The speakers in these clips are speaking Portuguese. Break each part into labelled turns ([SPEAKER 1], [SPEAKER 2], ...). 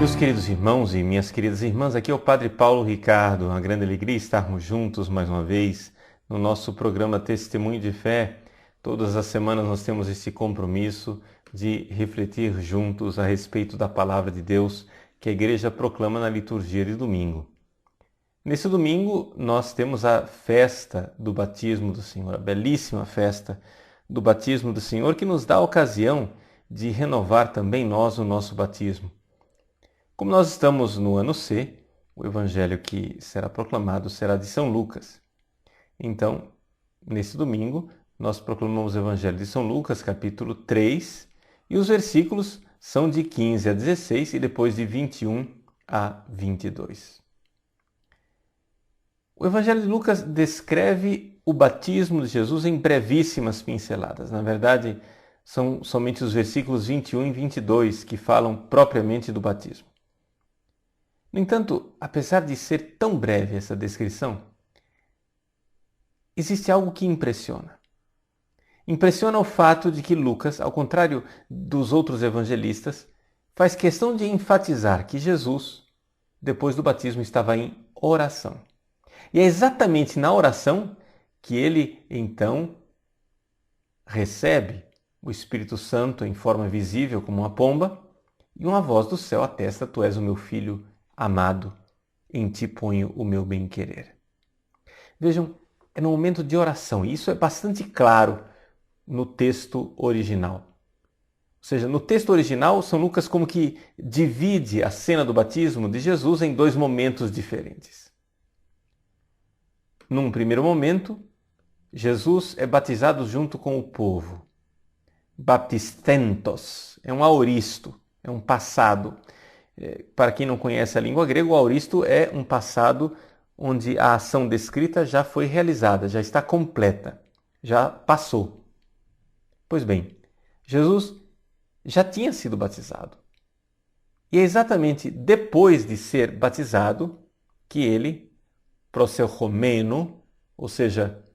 [SPEAKER 1] Meus queridos irmãos e minhas queridas irmãs, aqui é o Padre Paulo Ricardo. Uma grande alegria estarmos juntos mais uma vez no nosso programa Testemunho de Fé. Todas as semanas nós temos esse compromisso de refletir juntos a respeito da Palavra de Deus que a Igreja proclama na liturgia de domingo. Nesse domingo nós temos a festa do batismo do Senhor, a belíssima festa do batismo do Senhor que nos dá a ocasião de renovar também nós o nosso batismo. Como nós estamos no ano C, o evangelho que será proclamado será de São Lucas. Então, nesse domingo, nós proclamamos o evangelho de São Lucas, capítulo 3, e os versículos são de 15 a 16 e depois de 21 a 22. O evangelho de Lucas descreve o batismo de Jesus em brevíssimas pinceladas. Na verdade, são somente os versículos 21 e 22 que falam propriamente do batismo. No entanto, apesar de ser tão breve essa descrição, existe algo que impressiona. Impressiona o fato de que Lucas, ao contrário dos outros evangelistas, faz questão de enfatizar que Jesus, depois do batismo, estava em oração. E é exatamente na oração que ele, então, recebe o Espírito Santo em forma visível como uma pomba e uma voz do céu atesta: "Tu és o meu filho amado, em ti ponho o meu bem-querer." Vejam, é no momento de oração, e isso é bastante claro no texto original. Ou seja, no texto original, São Lucas como que divide a cena do batismo de Jesus em dois momentos diferentes. Num primeiro momento, Jesus é batizado junto com o povo. Baptistentos, é um aoristo, é um passado. Para quem não conhece a língua grega, o aoristo é um passado onde a ação descrita já foi realizada, já está completa, já passou. Pois bem, Jesus já tinha sido batizado. E é exatamente depois de ser batizado que ele, proseuchomeno, ou seja,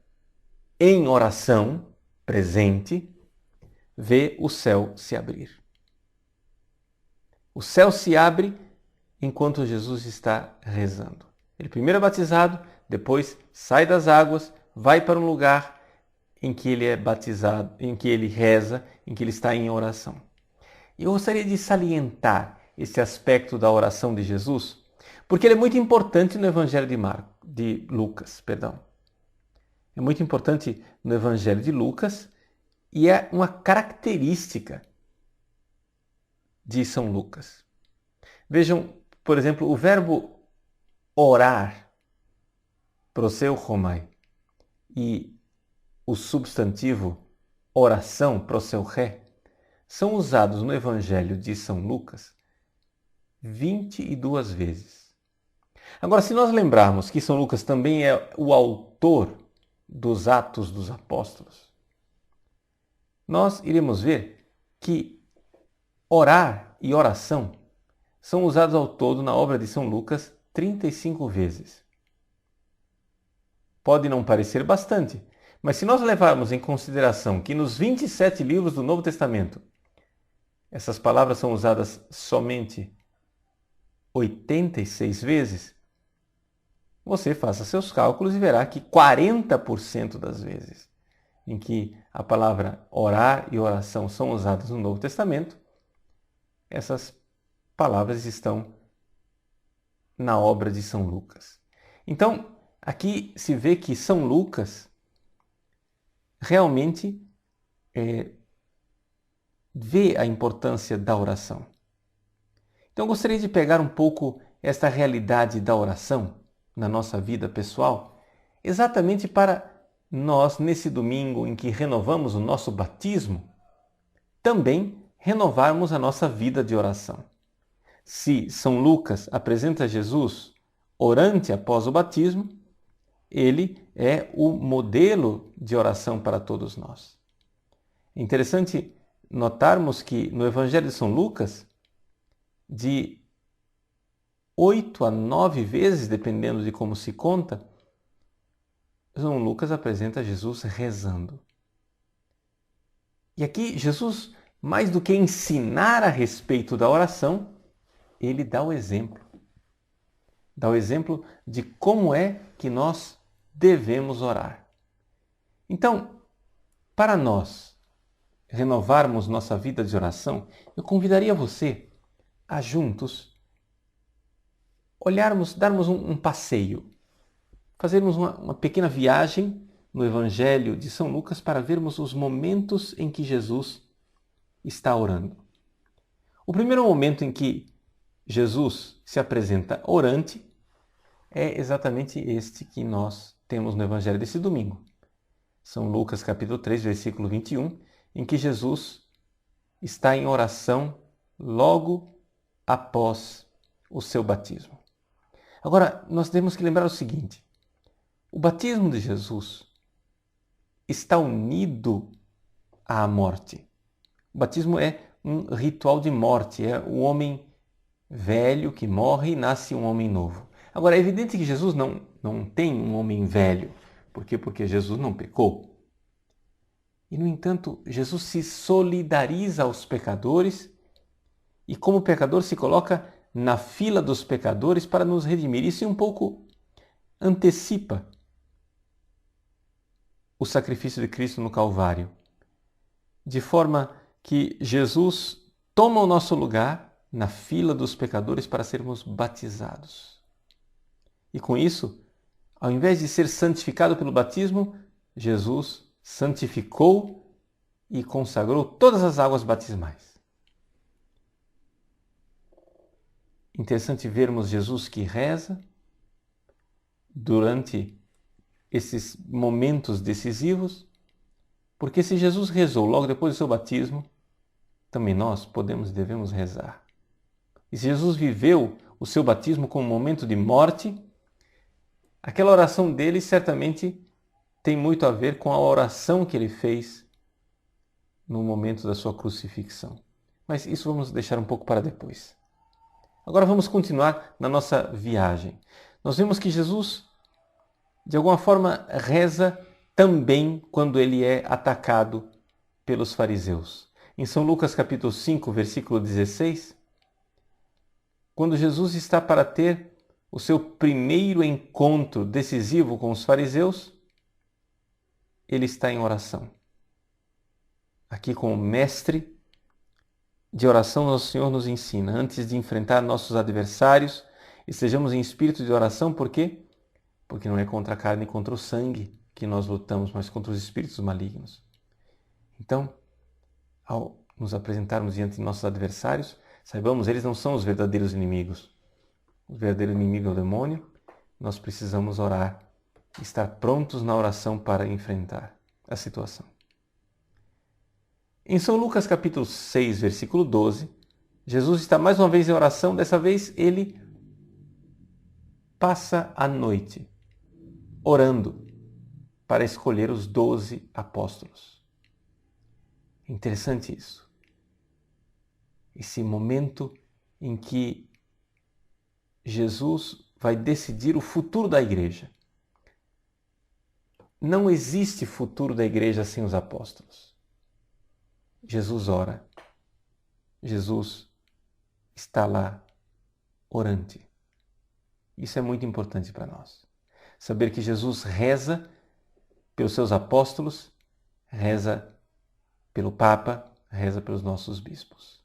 [SPEAKER 1] em oração, presente, vê o céu se abrir. O céu se abre enquanto Jesus está rezando. Ele primeiro é batizado, depois sai das águas, vai para um lugar em que ele é batizado, em que ele reza, em que ele está em oração. E eu gostaria de salientar esse aspecto da oração de Jesus, porque ele é muito importante no Evangelho de Lucas. É muito importante no Evangelho de Lucas e é uma característica de São Lucas. Vejam, por exemplo, o verbo orar, proseuchomai, e o substantivo oração, proseuché, são usados no Evangelho de São Lucas 22 vezes. Agora, se nós lembrarmos que São Lucas também é o autor dos Atos dos Apóstolos, nós iremos ver que orar e oração são usados ao todo na obra de São Lucas 35 vezes. Pode não parecer bastante, mas se nós levarmos em consideração que nos 27 livros do Novo Testamento essas palavras são usadas somente 86 vezes, você faça seus cálculos e verá que 40% das vezes em que a palavra orar e oração são usadas no Novo Testamento, essas palavras estão na obra de São Lucas. Então, aqui se vê que São Lucas realmente vê a importância da oração. Então, eu gostaria de pegar um pouco esta realidade da oração na nossa vida pessoal, exatamente para nós, nesse domingo em que renovamos o nosso batismo, também renovarmos a nossa vida de oração. Se São Lucas apresenta Jesus orante após o batismo, ele é o modelo de oração para todos nós. É interessante notarmos que no Evangelho de São Lucas, de 8 a 9 vezes, dependendo de como se conta, São Lucas apresenta Jesus rezando. E aqui Jesus, mais do que ensinar a respeito da oração, ele dá o exemplo. Dá o exemplo de como é que nós devemos orar. Então, para nós renovarmos nossa vida de oração, eu convidaria você a juntos olharmos, darmos um passeio, fazermos uma pequena viagem no Evangelho de São Lucas para vermos os momentos em que Jesus está orando. O primeiro momento em que Jesus se apresenta orante é exatamente este que nós temos no Evangelho desse domingo. São Lucas capítulo 3, versículo 21, em que Jesus está em oração logo após o seu batismo. Agora, nós temos que lembrar o seguinte: o batismo de Jesus está unido à morte. O batismo é um ritual de morte, é o homem velho que morre e nasce um homem novo. Agora, é evidente que Jesus não tem um homem velho. Por quê? Porque Jesus não pecou. E, no entanto, Jesus se solidariza aos pecadores e, como pecador, se coloca na fila dos pecadores para nos redimir. Isso um pouco antecipa o sacrifício de Cristo no Calvário, de forma que Jesus toma o nosso lugar na fila dos pecadores para sermos batizados. E com isso, ao invés de ser santificado pelo batismo, Jesus santificou e consagrou todas as águas batismais. Interessante vermos Jesus que reza durante esses momentos decisivos, porque se Jesus rezou logo depois do seu batismo, também nós podemos e devemos rezar. E se Jesus viveu o seu batismo como um momento de morte, aquela oração dele certamente tem muito a ver com a oração que ele fez no momento da sua crucifixão. Mas isso vamos deixar um pouco para depois. Agora vamos continuar na nossa viagem. Nós vemos que Jesus, de alguma forma, reza também quando ele é atacado pelos fariseus. Em São Lucas capítulo 5, versículo 16, quando Jesus está para ter o seu primeiro encontro decisivo com os fariseus, ele está em oração. Aqui, como mestre de oração, o Senhor nos ensina, antes de enfrentar nossos adversários, estejamos em espírito de oração, por quê? Porque não é contra a carne e contra o sangue que nós lutamos, mas contra os espíritos malignos. Então, ao nos apresentarmos diante de nossos adversários, saibamos, eles não são os verdadeiros inimigos. O verdadeiro inimigo é o demônio. Nós precisamos orar, estar prontos na oração para enfrentar a situação. Em São Lucas capítulo 6, versículo 12, Jesus está mais uma vez em oração. Dessa vez ele passa a noite orando para escolher os 12 apóstolos. Interessante isso. Esse momento em que Jesus vai decidir o futuro da igreja. Não existe futuro da igreja sem os apóstolos. Jesus ora. Jesus está lá orante. Isso é muito importante para nós. Saber que Jesus reza pelos seus apóstolos, reza pelo Papa, reza pelos nossos bispos.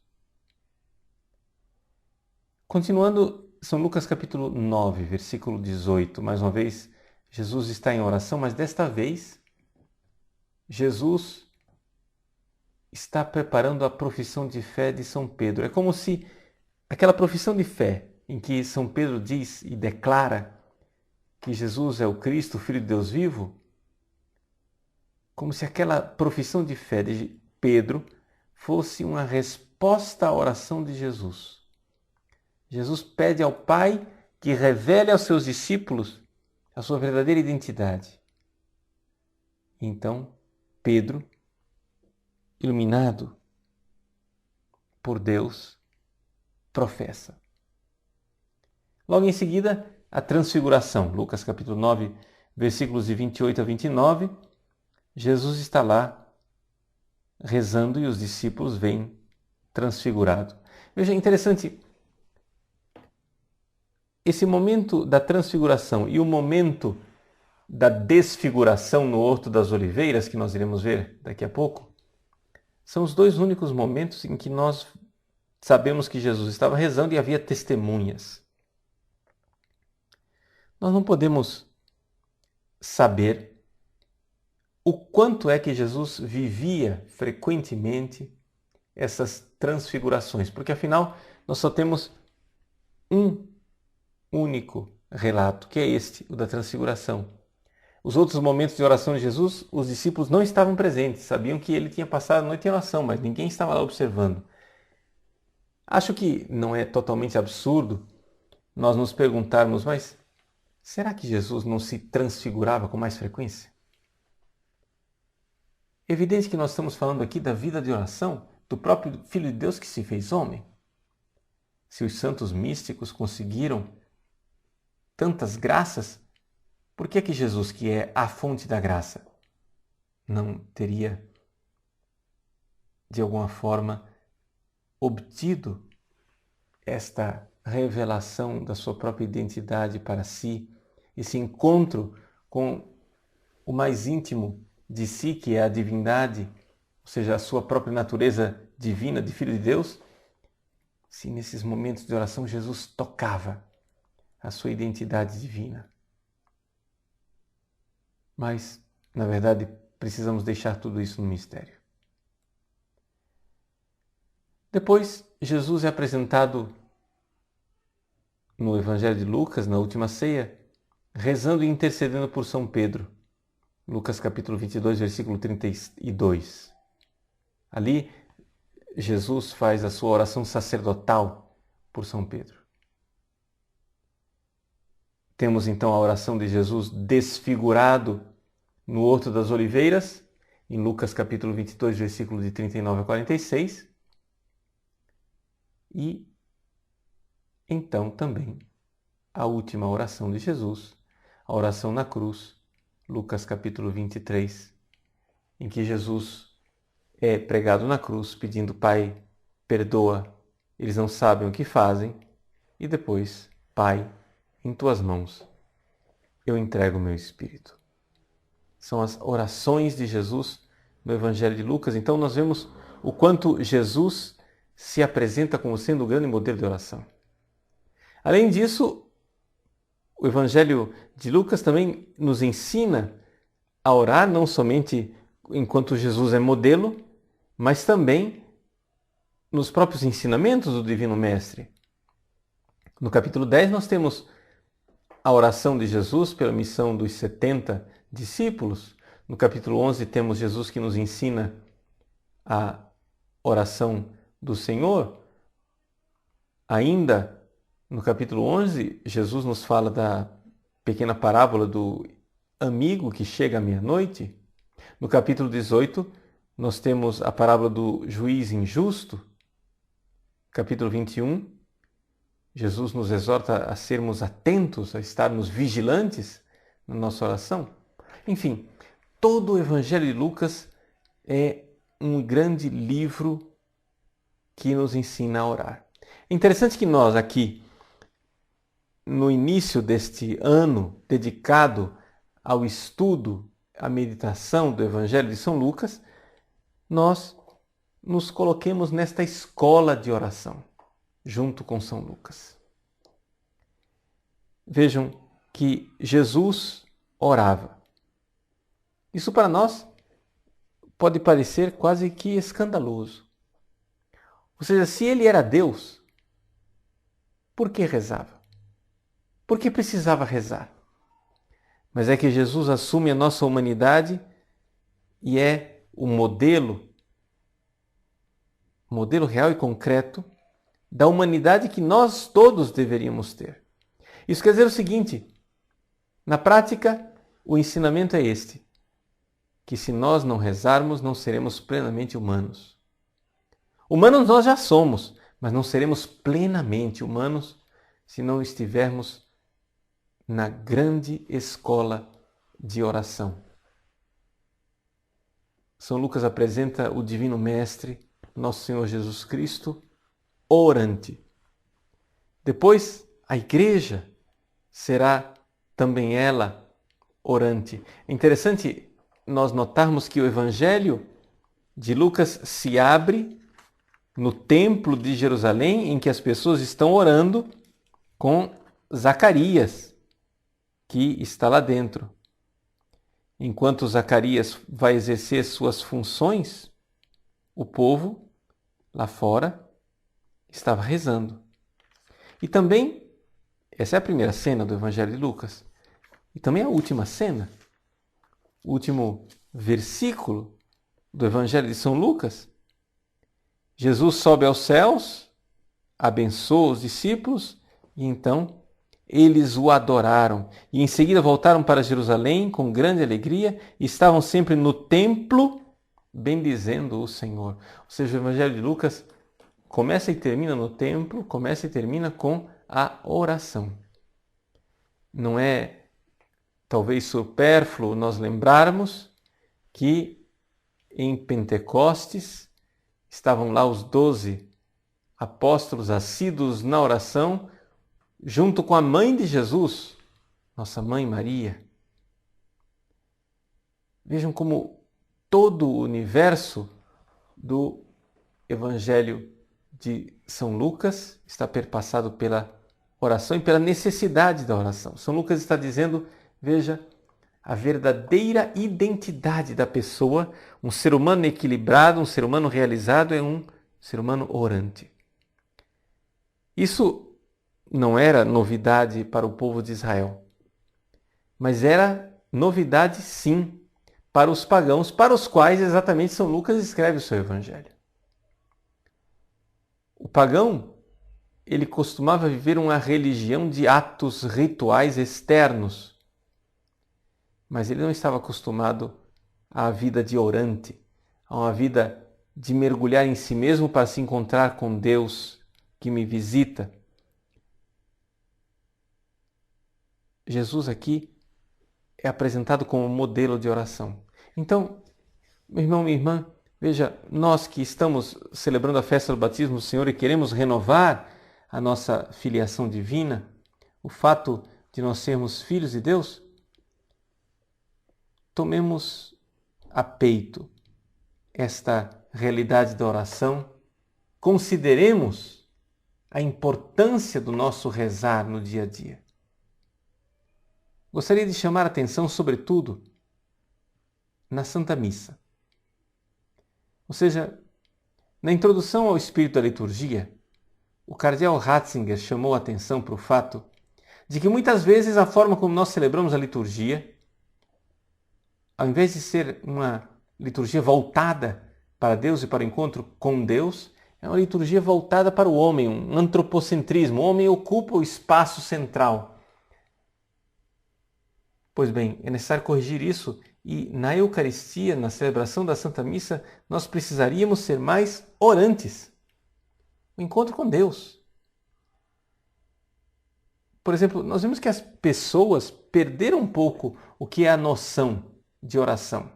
[SPEAKER 1] Continuando, São Lucas capítulo 9, versículo 18. Mais uma vez, Jesus está em oração, mas desta vez, Jesus está preparando a profissão de fé de São Pedro. É como se aquela profissão de fé em que São Pedro diz e declara que Jesus é o Cristo, o Filho de Deus vivo, como se aquela profissão de fé de Pedro fosse uma resposta à oração de Jesus. Jesus pede ao Pai que revele aos seus discípulos a sua verdadeira identidade. Então, Pedro, iluminado por Deus, professa. Logo em seguida, a transfiguração. Lucas capítulo 9, versículos de 28 a 29. Jesus está lá rezando e os discípulos vêm transfigurado. Veja, interessante, esse momento da transfiguração e o momento da desfiguração no Horto das Oliveiras, que nós iremos ver daqui a pouco, são os dois únicos momentos em que nós sabemos que Jesus estava rezando e havia testemunhas. Nós não podemos saber o quanto é que Jesus vivia frequentemente essas transfigurações, porque afinal nós só temos um único relato, que é este, o da transfiguração. Os outros momentos de oração de Jesus, os discípulos não estavam presentes, sabiam que ele tinha passado a noite em oração, mas ninguém estava lá observando. Acho que não é totalmente absurdo nós nos perguntarmos, mas será que Jesus não se transfigurava com mais frequência? É evidente que nós estamos falando aqui da vida de oração do próprio Filho de Deus que se fez homem. Se os santos místicos conseguiram tantas graças, por que Jesus, que é a fonte da graça, não teria, de alguma forma, obtido esta revelação da sua própria identidade para si, esse encontro com o mais íntimo de si, que é a divindade, ou seja, a sua própria natureza divina de Filho de Deus, se nesses momentos de oração Jesus tocava a sua identidade divina. Mas, na verdade, precisamos deixar tudo isso no mistério. Depois, Jesus é apresentado no Evangelho de Lucas, na última ceia, rezando e intercedendo por São Pedro. Lucas capítulo 22, versículo 32. Ali, Jesus faz a sua oração sacerdotal por São Pedro. Temos então a oração de Jesus desfigurado no Horto das Oliveiras, em Lucas capítulo 22, versículo de 39 a 46. E então também a última oração de Jesus, a oração na cruz, Lucas capítulo 23, em que Jesus é pregado na cruz pedindo: Pai, perdoa, eles não sabem o que fazem, e depois: Pai, em tuas mãos eu entrego o meu espírito. São as orações de Jesus no Evangelho de Lucas. Então nós vemos o quanto Jesus se apresenta como sendo o grande modelo de oração. Além disso, o Evangelho de Lucas também nos ensina a orar não somente enquanto Jesus é modelo, mas também nos próprios ensinamentos do Divino Mestre. No capítulo 10 nós temos a oração de Jesus pela missão dos 70 discípulos. No capítulo 11 temos Jesus que nos ensina a oração do Senhor. Ainda no capítulo 11, Jesus nos fala da pequena parábola do amigo que chega à meia-noite. No capítulo 18, nós temos a parábola do juiz injusto. Capítulo 21, Jesus nos exorta a sermos atentos, a estarmos vigilantes na nossa oração. Enfim, todo o Evangelho de Lucas é um grande livro que nos ensina a orar. É interessante que nós aqui, no início deste ano dedicado ao estudo, à meditação do Evangelho de São Lucas, nós nos coloquemos nesta escola de oração, junto com São Lucas. Vejam que Jesus orava. Isso para nós pode parecer quase que escandaloso. Ou seja, se ele era Deus, por que rezava? Por que precisava rezar? Mas é que Jesus assume a nossa humanidade e é o modelo real e concreto da humanidade que nós todos deveríamos ter. Isso quer dizer o seguinte: na prática, o ensinamento é este, que se nós não rezarmos, não seremos plenamente humanos. Humanos nós já somos, mas não seremos plenamente humanos se não estivermos na grande escola de oração. São Lucas apresenta o Divino Mestre, nosso Senhor Jesus Cristo, orante. Depois, a Igreja será também ela orante. É interessante nós notarmos que o Evangelho de Lucas se abre no templo de Jerusalém, em que as pessoas estão orando com Zacarias, que está lá dentro. Enquanto Zacarias vai exercer suas funções, o povo lá fora estava rezando. E também, essa é a primeira cena do Evangelho de Lucas, e também a última cena, o último versículo do Evangelho de São Lucas. Jesus sobe aos céus, abençoa os discípulos e então eles o adoraram. E em seguida voltaram para Jerusalém com grande alegria e estavam sempre no templo bendizendo o Senhor. Ou seja, o Evangelho de Lucas começa e termina no templo, começa e termina com a oração. Não é talvez supérfluo nós lembrarmos que em Pentecostes estavam lá os 12 apóstolos assíduos na oração, junto com a mãe de Jesus, nossa mãe Maria. Vejam como todo o universo do Evangelho de São Lucas está perpassado pela oração e pela necessidade da oração. São Lucas está dizendo, veja, a verdadeira identidade da pessoa, um ser humano equilibrado, um ser humano realizado, é um ser humano orante. Isso não era novidade para o povo de Israel, mas era novidade sim para os pagãos, para os quais exatamente São Lucas escreve o seu evangelho. O pagão, ele costumava viver uma religião de atos rituais externos, mas ele não estava acostumado à vida de orante, a uma vida de mergulhar em si mesmo para se encontrar com Deus que me visita. Jesus aqui é apresentado como modelo de oração. Então, meu irmão, minha irmã, veja, nós que estamos celebrando a festa do batismo do Senhor e queremos renovar a nossa filiação divina, o fato de nós sermos filhos de Deus, tomemos a peito esta realidade da oração, consideremos a importância do nosso rezar no dia a dia. Gostaria de chamar a atenção, sobretudo, na Santa Missa. Ou seja, na introdução ao espírito da liturgia, o cardeal Ratzinger chamou a atenção para o fato de que muitas vezes a forma como nós celebramos a liturgia, ao invés de ser uma liturgia voltada para Deus e para o encontro com Deus, é uma liturgia voltada para o homem, um antropocentrismo. O homem ocupa o espaço central. Pois bem, é necessário corrigir isso e na Eucaristia, na celebração da Santa Missa, nós precisaríamos ser mais orantes. O encontro com Deus. Por exemplo, nós vemos que as pessoas perderam um pouco o que é a noção de oração.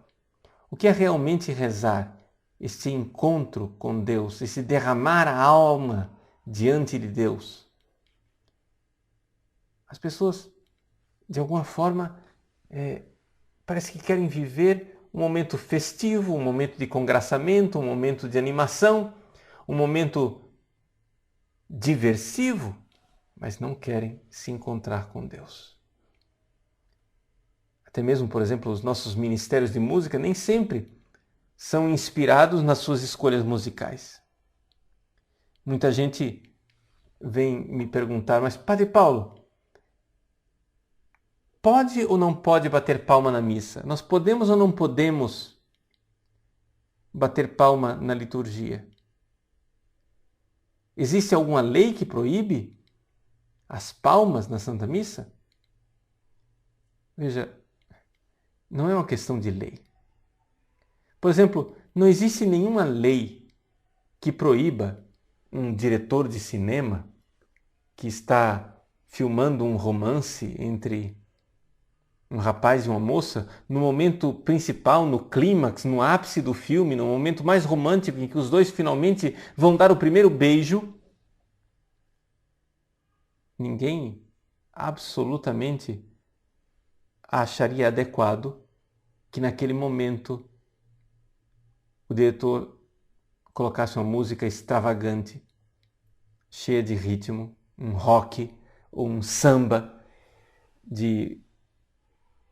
[SPEAKER 1] O que é realmente rezar? Este encontro com Deus, esse derramar a alma diante de Deus. As pessoas, de alguma forma, parece que querem viver um momento festivo, um momento de congraçamento, um momento de animação, um momento diversivo, mas não querem se encontrar com Deus. Até mesmo, por exemplo, os nossos ministérios de música nem sempre são inspirados nas suas escolhas musicais. Muita gente vem me perguntar, mas Padre Paulo, pode ou não pode bater palma na missa? Nós podemos ou não podemos bater palma na liturgia? Existe alguma lei que proíbe as palmas na Santa Missa? Veja, não é uma questão de lei. Por exemplo, não existe nenhuma lei que proíba um diretor de cinema que está filmando um romance entre um rapaz e uma moça, no momento principal, no clímax, no ápice do filme, no momento mais romântico em que os dois finalmente vão dar o primeiro beijo, ninguém absolutamente acharia adequado que naquele momento o diretor colocasse uma música extravagante, cheia de ritmo, um rock ou um samba de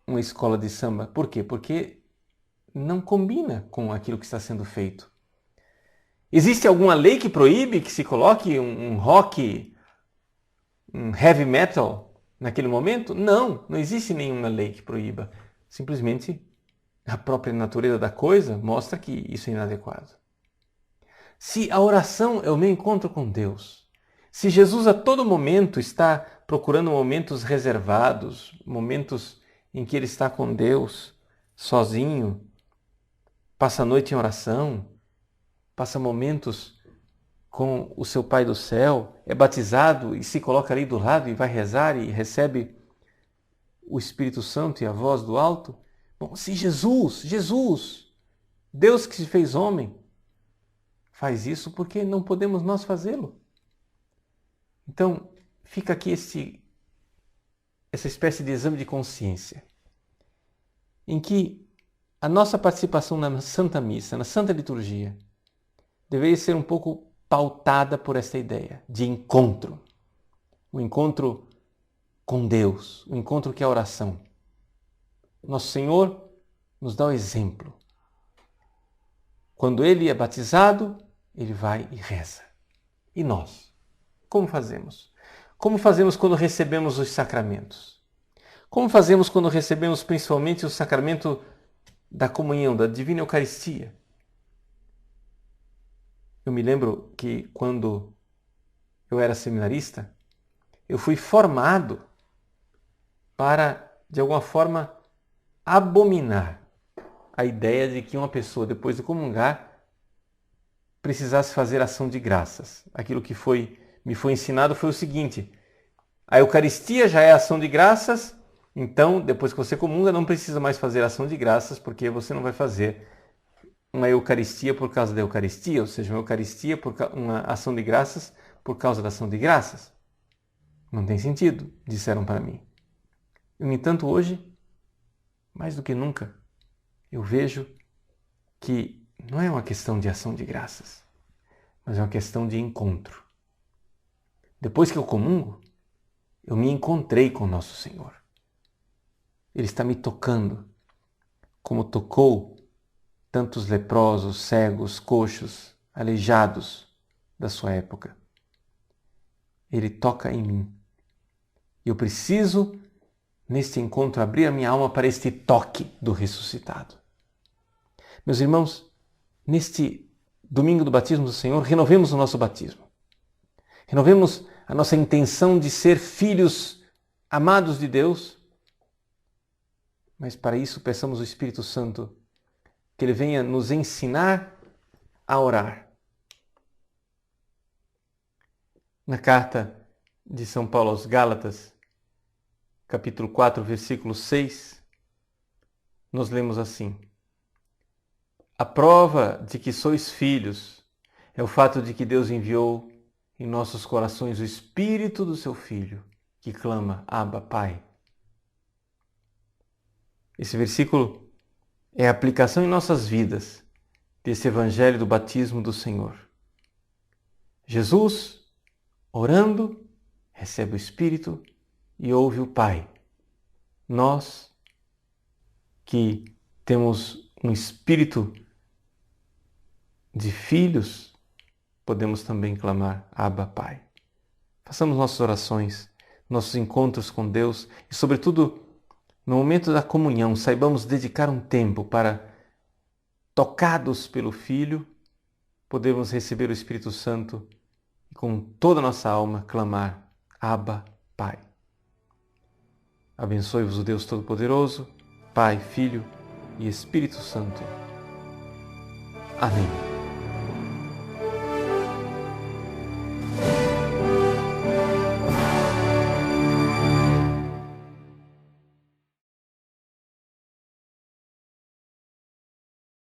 [SPEAKER 1] uma escola de samba. Por quê? Porque não combina com aquilo que está sendo feito. Existe alguma lei que proíbe que se coloque um rock, um heavy metal naquele momento? Não, não existe nenhuma lei que proíba. Simplesmente a própria natureza da coisa mostra que isso é inadequado. Se a oração é o meu encontro com Deus, se Jesus a todo momento está procurando momentos reservados, momentos em que ele está com Deus, sozinho, passa a noite em oração, passa momentos com o seu Pai do céu, é batizado e se coloca ali do lado e vai rezar e recebe o Espírito Santo e a voz do alto. Bom, se Jesus, Deus que se fez homem, faz isso, por que não podemos nós fazê-lo? Então, fica aqui essa espécie de exame de consciência, em que a nossa participação na Santa Missa, na Santa Liturgia, deveria ser um pouco pautada por esta ideia de encontro. O encontro com Deus, o encontro que é a oração. Nosso Senhor nos dá o exemplo. Quando Ele é batizado, Ele vai e reza. E nós? Como fazemos? Como fazemos quando recebemos os sacramentos? Como fazemos quando recebemos principalmente o sacramento da comunhão, da Divina Eucaristia? Eu me lembro que quando eu era seminarista, eu fui formado para, de alguma forma, abominar a ideia de que uma pessoa, depois de comungar, precisasse fazer ação de graças. Aquilo que me foi ensinado foi o seguinte: a Eucaristia já é ação de graças, então, depois que você comunga, não precisa mais fazer ação de graças, porque você não vai fazer uma Eucaristia por causa da Eucaristia, ou seja, uma Eucaristia, uma ação de graças por causa da ação de graças. Não tem sentido, disseram para mim. No entanto, hoje, mais do que nunca, eu vejo que não é uma questão de ação de graças, mas é uma questão de encontro. Depois que eu comungo, eu me encontrei com Nosso Senhor. Ele está me tocando, como tocou tantos leprosos, cegos, coxos, aleijados da sua época. Ele toca em mim. E eu preciso, neste encontro, abrir a minha alma para este toque do ressuscitado. Meus irmãos, neste domingo do batismo do Senhor, renovemos o nosso batismo. Renovemos a nossa intenção de ser filhos amados de Deus, mas para isso peçamos ao Espírito Santo que Ele venha nos ensinar a orar. Na carta de São Paulo aos Gálatas, capítulo 4, versículo 6, nós lemos assim: a prova de que sois filhos é o fato de que Deus enviou em nossos corações o Espírito do seu Filho, que clama, Abba, Pai. Esse versículo é a aplicação em nossas vidas desse Evangelho do batismo do Senhor. Jesus, orando, recebe o Espírito e ouve o Pai. Nós, que temos um espírito de filhos, podemos também clamar, Abba, Pai. Façamos nossas orações, nossos encontros com Deus e, sobretudo, no momento da comunhão, saibamos dedicar um tempo para, tocados pelo Filho, podermos receber o Espírito Santo e com toda a nossa alma clamar, Abba, Pai. Abençoe-vos o Deus Todo-Poderoso, Pai, Filho e Espírito Santo. Amém.